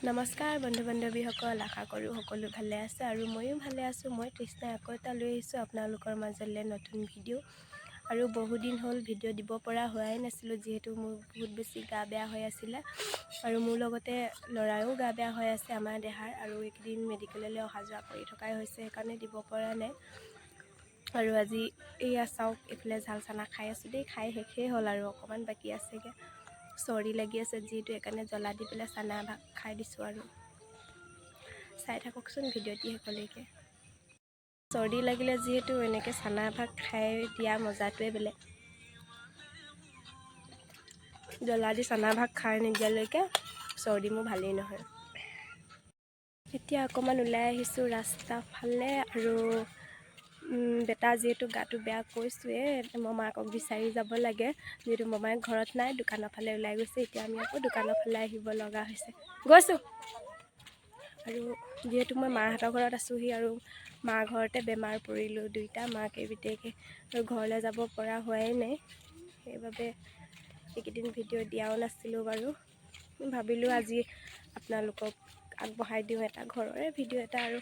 নমস্কাৰ বন্ধু বান্ধৱীসকল, আশা কৰোঁ সকলো ভালে আছে আৰু ময়ো ভালে আছোঁ। মই তৃষ্ণাই আকৌ এটা লৈ আহিছোঁ আপোনালোকৰ মাজলৈ নতুন ভিডিঅ'। আৰু বহুদিন হ'ল ভিডিঅ' দিব পৰা হোৱাই নাছিলোঁ, যিহেতু মোৰ বহুত বেছি গা বেয়া হৈ আছিলে আৰু মোৰ লগতে ল'ৰাৰো গা বেয়া হৈ আছে আমাৰ দেহাৰ, আৰু এইকেইদিন মেডিকেললৈ অহা যোৱা কৰি থকাই হৈছে, সেইকাৰণে দিব পৰা নাই। আৰু আজি এয়া চাওক, এইফালে ঝাল চানা খাই আছোঁ দেই, খাই শেষেই হ'ল আৰু অকণমান বাকী আছেগৈ। চৰ্দি লাগি আছে যিহেতু, সেইকাৰণে জ্বলা দি পেলাই চানা ভাগ খাই দিছোঁ আৰু চাই থাককচোন ভিডিঅ'টি শেষলৈকে। চৰ্দি লাগিলে যিহেতু এনেকৈ চানা ভাগ খাই দিয়া মজাটোৱে বেলেগ। জ্বলা দি চানা ভাগ খাই নিদিয়ালৈকে চৰ্দি মোৰ ভালেই নহয়। এতিয়া অকণমান ওলাই আহিছোঁ ৰাস্তা ফালে, আৰু বেটা যিহেতু গাটো বেয়া কৈছোঁৱে, মামাকক বিচাৰি যাব লাগে, যিহেতু মামাক ঘৰত নাই, দোকানৰ ফালে ওলাই গৈছে। এতিয়া আমি আকৌ দোকানৰ ফালে আহিব লগা হৈছে, গৈছোঁ। আৰু যিহেতু মই মাহঁতৰ ঘৰত আছোঁহি, আৰু মা ঘৰতে বেমাৰ পৰিলোঁ দুইটা, মাক এইবিধেকে, আৰু ঘৰলৈ যাব পৰা হোৱাই নাই। সেইবাবে এইকেইদিন ভিডিঅ' দিয়াও নাছিলোঁ বাৰু। ভাবিলোঁ আজি আপোনালোকক আগবঢ়াই দিওঁ এটা ঘৰৰে ভিডিঅ' এটা। আৰু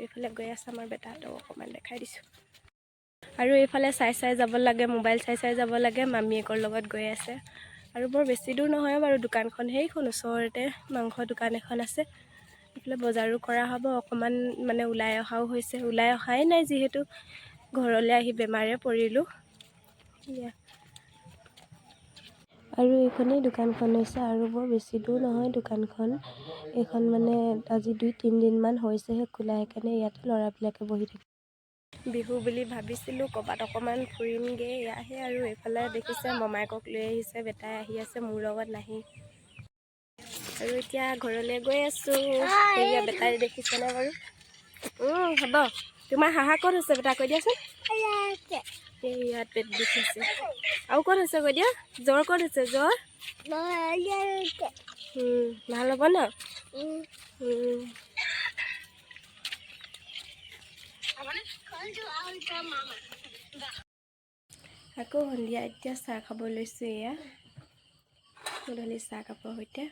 এইফালে গৈ আছে আমাৰ বেটাহঁতক অকণমান দেখাই দিছোঁ। আৰু এইফালে চাই যাব লাগে, মোবাইল চাই যাব লাগে, মামীয়েকৰ লগত গৈ আছে। আৰু বৰ বেছি দূৰ নহয় বাৰু দোকানখন, সেইখন ওচৰতে মাংস দোকান এখন আছে। এইফালে বজাৰো কৰা হ'ব, অকণমান মানে ওলাই অহাও হৈছে, ওলাই অহাই নাই যিহেতু ঘৰলৈ আহি বেমাৰে পৰিলোঁ। আৰু এইখনেই দোকানখন হৈছে, আৰু বৰ বেছি দূৰ নহয় দোকানখন। এইখন মানে আজি 2-3 দিনমান হৈছেহে খোলা, সেইকাৰণে ইয়াতে ল'ৰাবিলাকে বহি থাকে। বিহু বুলি ভাবিছিলোঁ ক'ৰবাত অকণমান ফুৰিমগৈ, এয়াহে। আৰু এইফালে দেখিছে মমায়েকক লৈ আহিছে, বেটাই আহি আছে মোৰ লগত নাহি। আৰু এতিয়া ঘৰলৈ গৈ আছোঁ। সেয়া বেটাই দেখিছেনে বাৰু? হ'ব। তোমাৰ হাহা ক'ত হৈছে বেটা, কৈ দিয়াচোন। এই ইয়াত পেট বিষ হৈছে। আৰু ক'ত হৈছে কৈ দিয়া? জ্বৰ ক'ত হৈছে? জ্বৰ ভাল হ'ব ন? আকৌ সন্ধিয়া এতিয়া চাহ খাব লৈছোঁ। এয়া গধূলি চাহ কাপৰ সৈতে।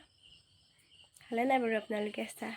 খালে নাই বাৰু আপোনালোকে চাহ?